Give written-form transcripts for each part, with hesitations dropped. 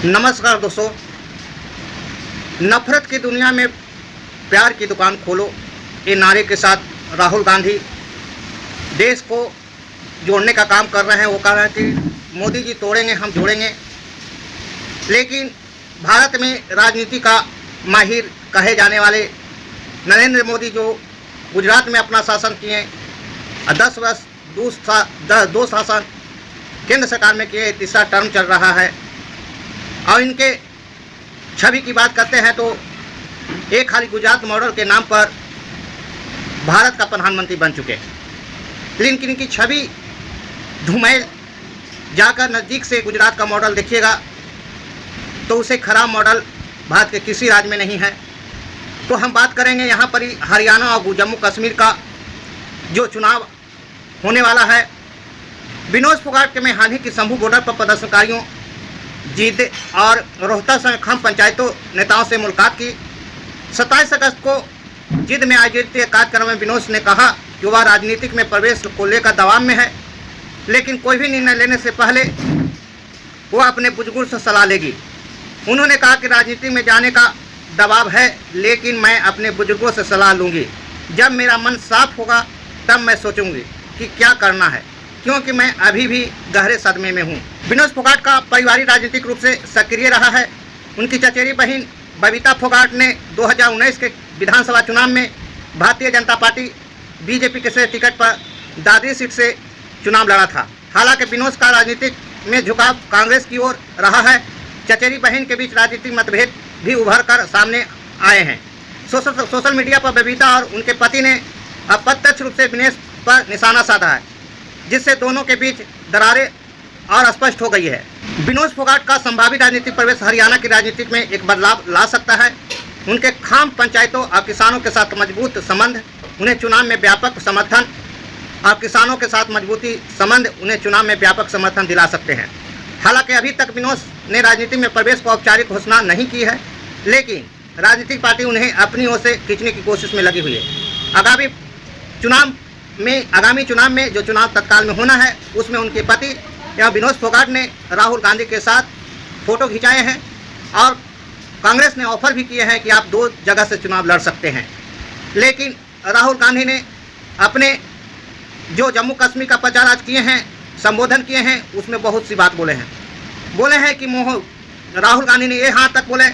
नमस्कार दोस्तों। नफरत की दुनिया में प्यार की दुकान खोलो, ये नारे के साथ राहुल गांधी देश को जोड़ने का काम कर रहे हैं। वो कह रहे हैं कि मोदी जी तोड़ेंगे हम जोड़ेंगे, लेकिन भारत में राजनीति का माहिर कहे जाने वाले नरेंद्र मोदी जो गुजरात में अपना शासन किए, 10 वर्ष दो शासन केंद्र सरकार में किए, तीसरा टर्म चल रहा है, और इनके छवि की बात करते हैं तो एक खाली गुजरात मॉडल के नाम पर भारत का प्रधानमंत्री बन चुके, लेकिन इनकी छवि धुमैल जाकर नज़दीक से गुजरात का मॉडल देखिएगा तो उसे खराब मॉडल भारत के किसी राज्य में नहीं है। तो हम बात करेंगे यहाँ पर ही हरियाणा और जम्मू कश्मीर का जो चुनाव होने वाला है। विनोद फोगाट के में हाल ही की शंभू बॉर्डर पर प्रदर्शनकारियों जीत और रोहतक खम पंचायतों नेताओं से मुलाकात की। 27 अगस्त को जिद में आयोजित कार्यक्रम में विनोद ने कहा कि वह राजनीतिक में प्रवेश को लेकर दबाव में है, लेकिन कोई भी निर्णय लेने से पहले वह अपने बुजुर्गों से सलाह लेगी। उन्होंने कहा कि राजनीति में जाने का दबाव है, लेकिन मैं अपने बुजुर्गों से सलाह लूँगी। जब मेरा मन साफ होगा तब मैं सोचूंगी कि क्या करना है, क्योंकि मैं अभी भी गहरे सदमे में हूँ। विनोद फोगाट का पारिवारिक राजनीतिक रूप से सक्रिय रहा है। उनकी चचेरी बहन बबीता फोगाट ने 2019 के विधानसभा चुनाव में भारतीय जनता पार्टी बीजेपी के टिकट पर दादरी सीट से चुनाव लड़ा था। हालांकि विनोद का राजनीतिक में झुकाव कांग्रेस की ओर रहा है। चचेरी बहन के बीच राजनीतिक मतभेद भी उभर कर सामने आए हैं। सोशल मीडिया पर बबीता और उनके पति ने अप्रत्यक्ष रूप से विनोद पर निशाना साधा है, जिससे दोनों के बीच दरारें और स्पष्ट हो गई है। विनोद फोगाट का संभावित राजनीतिक प्रवेश हरियाणा की राजनीति में एक बदलाव ला सकता है। उनके खाम पंचायतों और किसानों के साथ मजबूत संबंध उन्हें चुनाव में व्यापक समर्थन और किसानों के साथ मजबूती संबंध उन्हें चुनाव में व्यापक समर्थन दिला सकते हैं। हालांकि अभी तक विनोद ने राजनीति में प्रवेश को औपचारिक घोषणा नहीं की है, लेकिन राजनीतिक पार्टी उन्हें अपनी ओर से खींचने की कोशिश में लगी हुई है। आगामी चुनाव में जो चुनाव तत्काल में होना है, उसमें उनके पति या विनोद फोगाट ने राहुल गांधी के साथ फोटो खिंचाए हैं और कांग्रेस ने ऑफर भी किए हैं कि आप 2 जगह से चुनाव लड़ सकते हैं। लेकिन राहुल गांधी ने अपने जो जम्मू कश्मीर का प्रचार आज किए हैं, संबोधन किए हैं, उसमें बहुत सी बात बोले हैं कि राहुल गांधी ने ये यहाँ तक बोले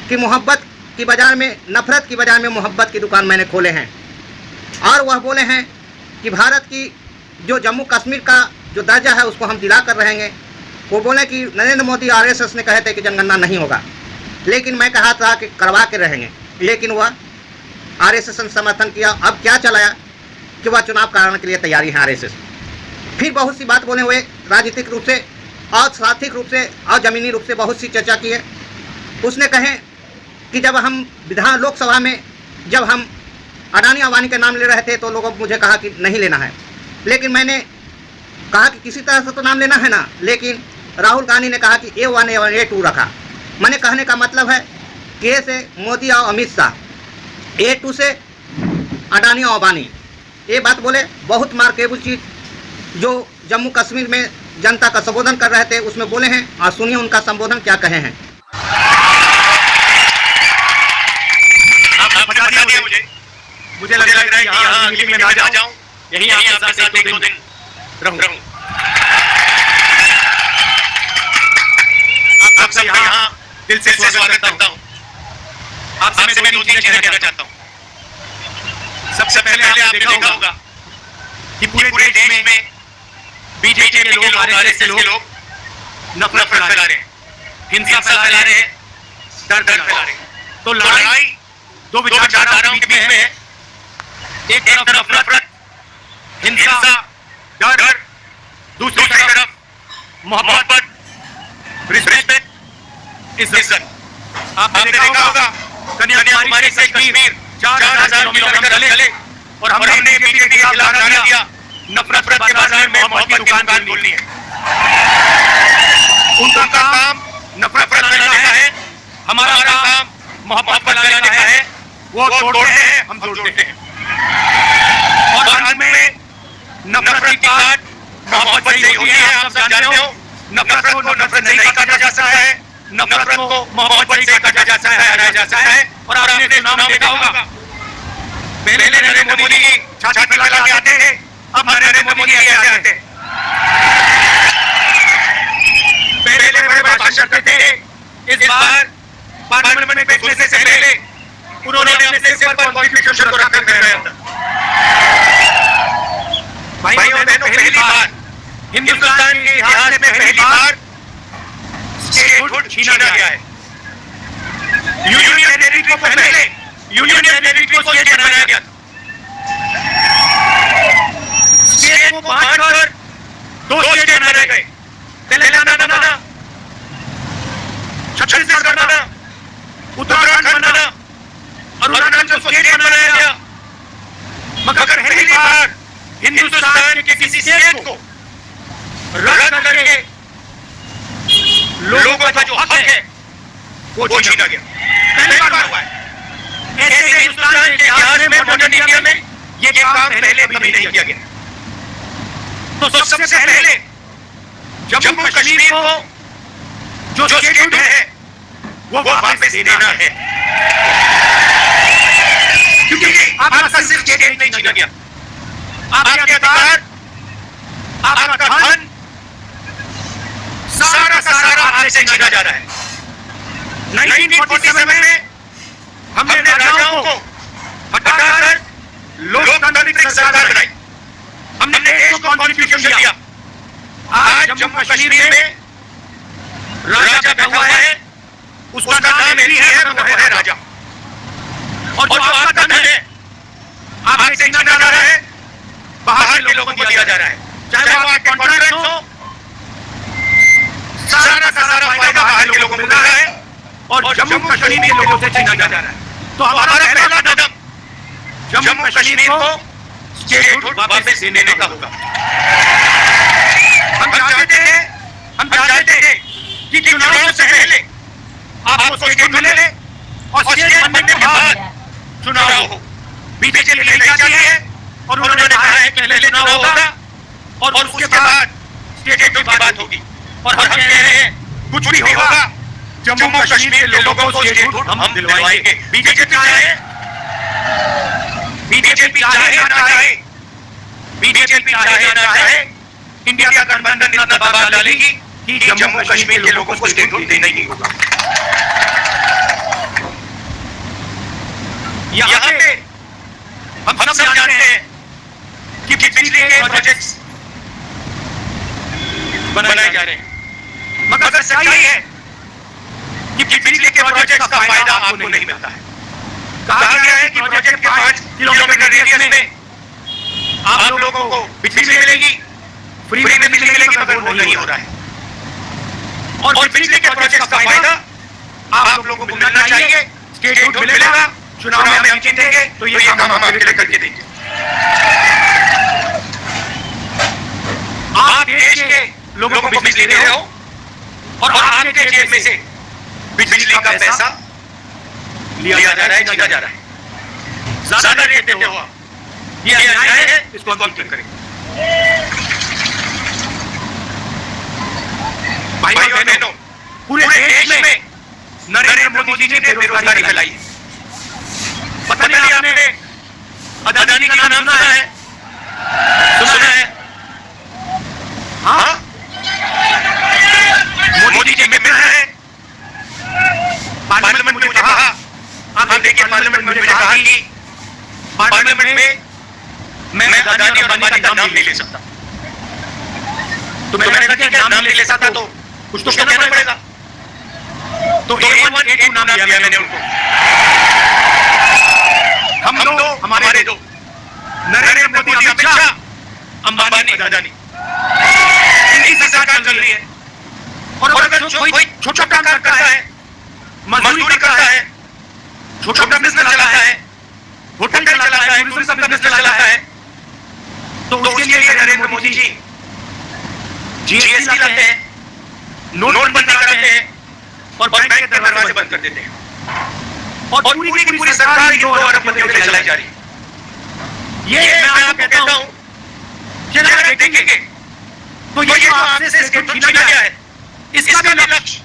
कि मोहब्बत की बाज़ार में, नफरत की बाज़ार में मोहब्बत की दुकान मैंने खोले हैं। और वह बोले हैं कि भारत की जो जम्मू कश्मीर का जो दर्जा है उसको हम दिला कर रहेंगे। वो बोले कि नरेंद्र मोदी आरएसएस ने कहे थे कि जनगणना नहीं होगा, लेकिन मैं कहा था कि करवा के रहेंगे, लेकिन वह आरएसएस ने समर्थन किया। अब क्या चलाया कि वह चुनाव कराने के लिए तैयारी है आरएसएस। फिर बहुत सी बात बोले हुए राजनीतिक रूप से और सार्थिक रूप से और ज़मीनी रूप से बहुत सी चर्चा की है। उसने कहे कि जब हम लोकसभा में जब हम अडानी अंबानी का नाम ले रहे थे तो लोगों ने मुझे कहा कि नहीं लेना है, लेकिन मैंने कहा कि किसी तरह से तो नाम लेना है ना। लेकिन राहुल गांधी ने कहा कि A1 A1 A2 रखा। मैंने कहने का मतलब है कि A से मोदी और अमित शाह, A2 से अडानी और अंबानी। ये बात बोले बहुत मार्केबल चीज़ जो जम्मू कश्मीर में जनता का संबोधन कर रहे थे उसमें बोले हैं, और सुनिए उनका संबोधन क्या कहे हैं। मुझे लग रहा है कि यहाँ मीटिंग में ना जाऊं, यहीं आपके साथ 1-2 दिन रहूं। आप सब यहाँ दिल से स्वागत करता हूँ। आपसे मैं 2-3 चीजें कहना चाहता हूँ। सबसे पहले आपने देखा होगा कि पूरे देश में बीजेपी के लोग, आरएसएस के लोग नफरत फैला रहे हैं, हिंसा फैला रहे हैं, डर फैला रहे हैं। तो लड़ाई 2 विचारधाराओं के बीच में है। एक तरफ नफरत, हिंसा, डर, दूसरी तरफ मोहब्बत, रिस्पेक्ट, इज्जत। आपने देखा होगा कन्याकुमारी से कश्मीर 4000 किलोमीटर चले और हमने बीजेपी के खिलाफ नारा दिया, नफरत के बाजार में मोहब्बत की दुकान खोलनी है। उनका काम नफरत फैलाना है, हमारा काम मोहब्बत फैलाना है। वो तोड़ते हैं, हम जोड़ते हैं। और अंत में नफरत की बात मोहब्बत से होती है। आप सब जानते हो, नफरत को नफरत नहीं काटा जा सकता है, नफरत को मोहब्बत से काटा जाता है, हराया जाता है। और आपने चुनाव में देखा होगा, पहले नरेंद्र मोदी छाती पे लगा के आते थे, अब नरेंद्र मोदी ऐसे आते हैं। पहले बड़े भाषण करते थे, इस बार पार्लियामेंट में बैठने से पहले उन्होंने अपने सिर पर कॉन्स्टिट्यूशन को रख कर गए अंदर। भाइयों और बहनों, पहली बार हिंदुस्तान के इतिहास में पहली बार स्टेटहुड छीना गया है। यूनियन टेरिटरी को पहले यूनियन टेरिटरी को स्टेट बनाया गया था। स्टेट को बांटकर दो स्टेट बनाए गए, तेलंगाना बनाना, छत्तीसगढ़ बनाना, उत्तराखंड बनाना, अरुणाचल को स्टेट बनाया गया। मगर पहली बार हिंदुस्तान के किसी स्टेट को रद्द करके लोगों का जो हक है वो छीना गया। पहली बार हुआ है। ऐसे हिंदुस्तान के इतिहास में, मॉडर्न इंडिया में ये काम पहले कभी नहीं किया गया। तो सबसे पहले जम्मू कश्मीर को जो स्टेट है वो वापस देना है, क्योंकि आपका सिर्फ स्टेट नहीं छीना गया, आपके अधिकार, आपका धन सारा का सारा आपसे छीना जा रहा है। 1947 में हमने राजाओं को हटाकर लोकतांत्रिक सरकार बनाई, हमने देश को कॉन्स्टिट्यूशन दिया। आज जम्मू कश्मीर में राजा बैठा हुआ है, उसका नाम नहीं है, वो है राजा। और जो आपका धन है आपसे छीना जा रहा है, बाहर के लोगों को दिया जा रहा है, चाहे वो आपके कॉन्ट्रैक्ट हो, सारा का सारा फायदा बाहर के लोगों को मिल रहा है और जम्मू कश्मीर के लोगों से छीना जा रहा है। तो हमारा पहला कदम जम्मू कश्मीर को स्टेटहुड वापस देने का होगा। हम चाहते हैं कि चुनाव से पहले आपको स्टेटहुड मिले और स्टेट बनने के बाद चुनाव हो। बीजेपी ने नहीं चाहती है और उन्होंने कहा है कि पहले चुनाव होगा और उसके बाद स्टेटहुड की बात होगी। और हम कह रहे हैं कुछ भी होगा, जम्मू कश्मीर के लोगों को स्टेटहुड हम दिलवाएंगे। बीजेपी चाहे ना चाहे, इंडिया का गठबंधन इतना दबाव डालेगी कि जम्मू कश्मीर के लोगों को स्टेटहुड देना ही नहीं होगा। यहाँ पे हम सब जानते हैं कि बिजली के प्रोजेक्ट्स बनाए जा रहे हैं, मगर सच्चाई है कि बिजली के प्रोजेक्ट का फायदा आपको नहीं मिलता है। कहा गया है कि प्रोजेक्ट के 5 किलोमीटर रेडियस में आप लोगों को बिजली मिलेगी, फ्री में बिजली मिलेगी, मगर वो नहीं हो रहा है। और बिजली के प्रोजेक्ट का फायदा आप लोगों को मिलना चाहिए, स्टेटहुड मिलेगा, चुनाव में हम जीतेंगे तो ये काम हम आपके लिए करके देंगे। आप देश के लोगों को बिजली दे रहे हो और आपके जेब में से बिजली का पैसा लिया जा रहा है, छीना जा रहा है, ज्यादा रेट देते हो। ये अन्याय है, इसको हम ठीक करें। भाइयों और बहनों, पूरे देश में नरेंद्र मोदी जी ने बेरोजगारी फैलाई है। पता नहीं आपने अदानी का नाम सुना है? हाँ, मोदी जी मित्र है। पार्लियामेंट में मुझे कहा, आप देखिए पार्लियामेंट में मुझे कहा कि पार्लियामेंट में मैं अदानी और अंबानी का नाम नहीं ले सकता। तो मैंने कहा कि नाम नहीं ले सकता तो कुछ तो कहना पड़ेगा। तो A1 A2 नाम दिया मैंने उनको। हम दो, हमारे दो, नरेंद्र मोदी, अमित शाह, अंबानी, अदानी, इनकी सरकार चल रही है। और अगर कोई छोटा काम करता है, मजदूरी करता है, छोटा बिजनेस चलाता है, होटल चलाता है, टूरिज्म का बिजनेस चलाता है, तो उसके लिए नरेंद्र मोदी जी जीएसटी लाते हैं, नोटबंदी कराते हैं और बैंक के दरवाजे बंद कर देते हैं। और पूरी की पूरी सरकार 2 अरब रुपए में चलाई जा रही है। ये मैं आपको कहता हूं कि अगर देखेंगे तो ये जो आपसे स्टेटहुड छीना गया है, इसका भी लक्ष्य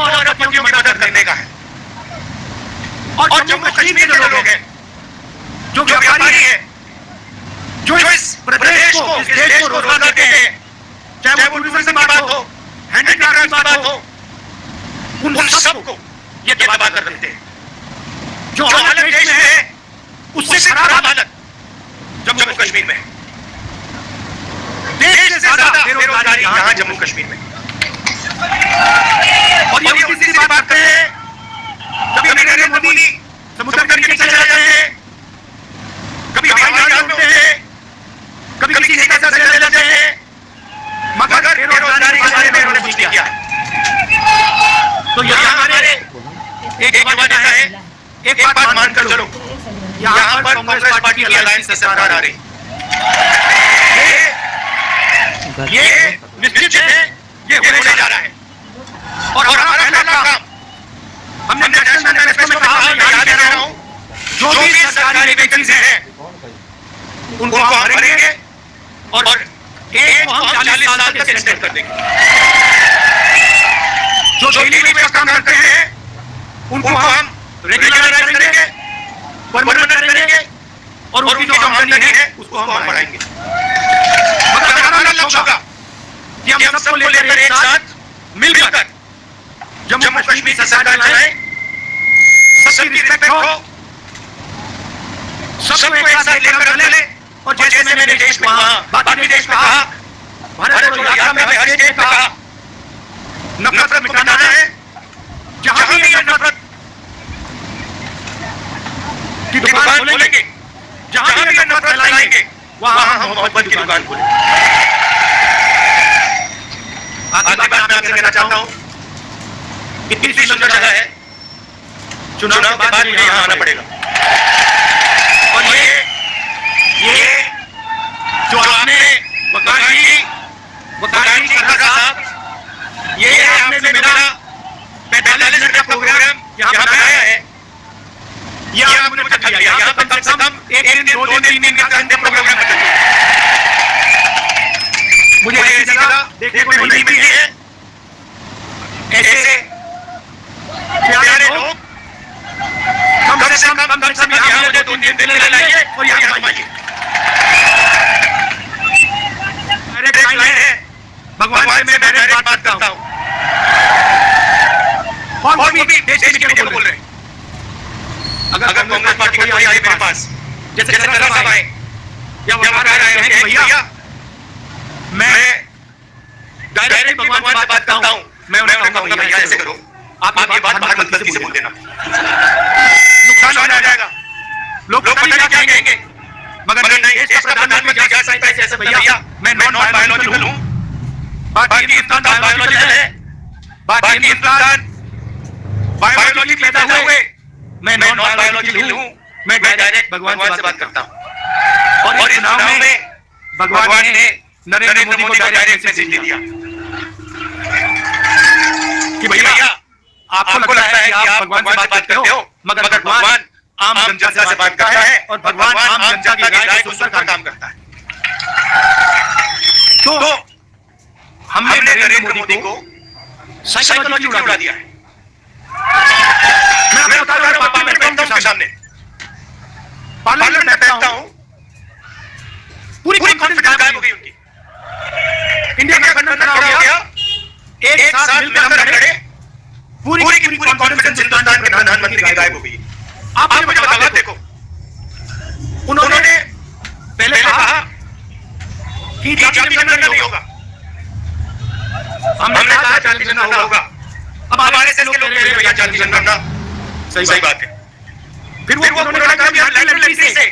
अरबपतियों की मदद करने का है। और जम्मू कश्मीर के जो लोग हैं, जो व्यापारी हैं, जो इस प्रदेश को, इस देश को रोजगार देते हैं, चाहे वो टूरिज्म की बात हो, हैंडीक्राफ्ट की बात हो, उन सबको ये दबा कर रखते हैं। जो हालत देश में है उससे खराब हालत जम्मू कश्मीर में है। देश से ज्यादा बेरोजगारी यहाँ जम्मू कश्मीर में। और ये उसी से बात करते हैं, कभी नरेंद्र मोदी समुद्र के नीचे चले जाते हैं, कभी हवाई जहाज में उड़ते हैं, कभी किसी नेता से चले जाते हैं, मगर बेरोजगारी के बारे में उन्होंने कुछ नहीं किया। तो यहाँ हमारे एक युवा नेता है, एक बात मानकर चलो, यहाँ पर कांग्रेस पार्टी की अलायंस की सरकार आ रही, ये निश्चित है, ये होने जा रहा है। और हमारा पहला काम, हमने नेशनल मैनिफेस्टो में कहा, मैं याद दे रहा हूं, जो भी सरकारी वैकेंसी है उनको हम भरेंगे और एक को हम 40 साल तक एक्सटेंड कर देंगे। जो डेली वेज का काम करते हैं उनको हम रेगुलराइज करेंगे, परमानेंट करेंगे और उनकी जो आमदनी है उसको हम बढ़ाएंगे। मतलब हमारा लक्ष्य होगा कि हम सबको लेकर एक साथ मिलकर जम्मू कश्मीर की सरकार चलाएं, सबकी रिस्पेक्ट हो, सबको एक साथ लेकर चले। और जैसे मैंने देश में कहा, बाकी देश में कहा, भारत जोड़ो यात्रा में हर स्टेट में कहा, नफरत मिटाना है। जहां भी ये नफरत की दुकान खोलेंगे, जहां भी ये नफरत फैलाएंगे, वहां हम मोहब्बत की दुकान खोलेंगे। आखिरी बात मैं आपसे कहना चाहता हूं, कितनी सुंदर जगह है, चुनाव के बाद मुझे यहाँ आना पड़ेगा। और ये जो आपने वकाली खरगा साहब, ये आपने जो मेरा 45 मिनट का प्रोग्राम यहाँ बनाया है, ये आपने मुझे थक दिया। यहाँ कम से कम एक दिन, 2 दिन, 3 दिन के अंदर प्रोग्राम खत्म किया। मुझे ऐसी जगह देखने को नहीं मिली है, ऐसे प्यारे लोग। कम से कम यहाँ मुझे 2-3 दिन लाइए और यहाँ घुमाइए। मेरे लाइन है, भगवान से मैं डायरेक्ट बात करता हूँ, और वो भी देश के लिए बोल रहे हैं। अगर कांग्रेस पार्टी का कोई आए मेरे पास, जैसे खरगा साहब आए या वो कह रहे हैं कि भैया मैं डायरेक्ट भगवान से बात करता हूँ, मैं उन्हें कहूँगा भैया ऐसे करो, आप ये बात बाहर मत गलती से बोल देना, नुकसान हो जाएगा, लोग पता नहीं क्या कहेंगे। मगर नहीं, देश का प्रधानमंत्री जा सकता है जैसे भैया मैं नॉन बायोलॉजिकल हूँ, बाकी हिंदुस्तान बायोलॉजिकल है, बाकी हिंदुस्तान बायोलॉजी पैदा हुए, मैं नॉन बायोलॉजिकल हूँ, मैं डायरेक्ट भगवान से बात करता हूँ। और इस चुनाव में भगवान ने नरेंद्र मोदी को डायरेक्ट मैसेज दे दिया कि भैया आपको लगता है कि आप भगवान से बात करते हो, मगर भगवान आम जनता से बात करता है और भगवान आम जनता की राय को सुनकर काम करता है। तो हमने नरेंद्र मोदी को साइकोलॉजी उड़ा दिया है। मैं बता रहा हूं, पार्लियामेंट में उनके सामने पार्लियामेंट में बैठता हूं, पूरी कॉन्फिडेंस गायब हो गई उनकी। इंडिया का गठबंधन खड़ा हो गया, एक साथ मिलकर हम लड़े, पूरी कॉन्फिडेंस हिंदुस्तान के प्रधानमंत्री की गायब हो गई। आप मुझे बताओ, देखो उन्होंने पहले कहा कि जाति जनगणना नहीं होगा, हमने कहा जाति जनगणना होगा। अब हमारे से लोग कह रहे हैं भैया जाति जनगणना सही बात है। फिर वो उन्होंने कहा कि हम लड़की से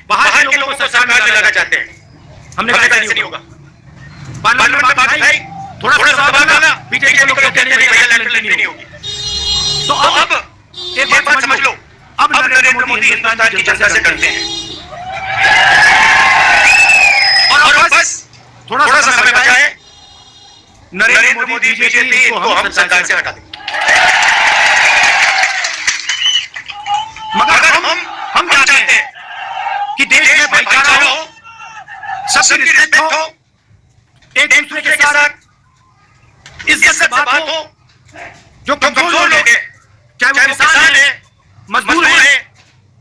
बाहर के लोगों को सरकार में लाना चाहते हैं, हमने कहा ऐसे नहीं होगा। पार्लियामेंट में बात आई, थोड़ा सा दबाव डाला, बीजेपी के लोग कहते हैं भैया लड़की नहीं होगी। तो अब एक बात समझ लो, अब नरेंद्र मोदी हिंदुस्तान की जनता से डरते हैं और बस थोड़ा सा समय बचा है, नरेंद्र मोदी बीजेपी को हम सरकार से हटा देंगे। मगर हम चाहते हैं कि देश में भाईचारा हो, सबकी रिस्पेक्ट हो, एक दूसरे के साथ इज्जत से बात हो, जो कमजोर लोग हैं, चाहे वो किसान है, मजदूर है,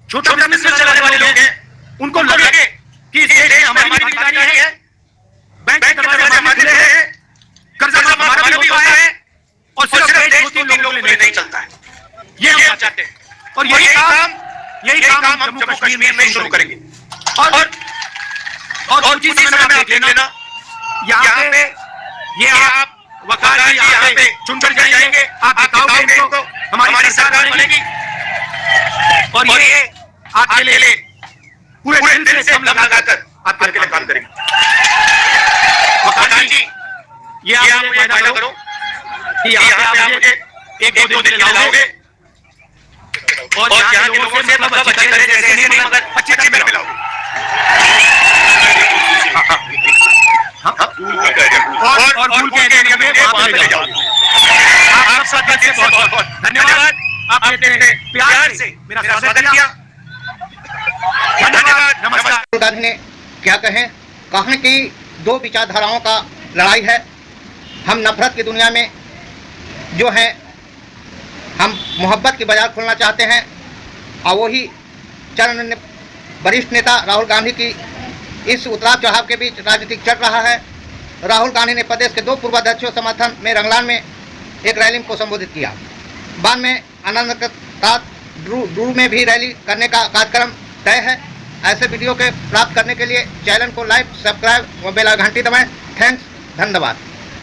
छोटा बिजनेस चलाने वाले लोग हैं, उनको लगे कि इस देश में हमारी भागीदारी है, बैंक के दरवाजे हमारे खुले हैं, कर्जा माफ हमारा भी होता है और सिर्फ देश 2-3 लोगों के लिए नहीं चलता है। ये हम चाहते हैं और यही काम हम जम्मू कश्मीर में शुरू करेंगे। और कुछ इसी समय में आप देख लेना, यहाँ पे ये आप वकार जी यहाँ पे चुनकर जाएंगे, आप दिखाओगे इनको हमारी सरकार बनेगी और ये आपके लिए पूरे दिल से हम लगाकर आपके लिए काम करेंगे। वकार जी ये आप मुझे वादा करो कि यहाँ पे आप मुझे 1-2 दिन लाओगे और यहाँ के लोगों से मतलब अच्छी तरह से ऐसे नहीं मगर अच्छे में मिलाओगे। और फूल के एरिया में वहां पे ले जाओगे। आप सब दिल से बहुत धन्यवाद, आपने प्यार से मेरा स्वागत किया। धन्यवाद, नमस्कार। राहुल गांधी ने क्या कहा कि दो विचारधाराओं का लड़ाई है। हम नफरत की दुनिया में जो है हम मोहब्बत की बाजार खोलना चाहते हैं और वही चरण वरिष्ठ नेता राहुल गांधी की इस उतार चढ़ाव के बीच राजनीतिक चल रहा है। राहुल गांधी ने प्रदेश के 2 पूर्वाध्यक्षों समर्थन में रंगलान में एक रैली को संबोधित किया। बाद में आनंद के साथ ड्रू में भी रैली करने का कार्यक्रम तय है। ऐसे वीडियो के प्राप्त करने के लिए चैनल को लाइक, सब्सक्राइब और बेल घंटी दबाएं। थैंक्स, धन्यवाद।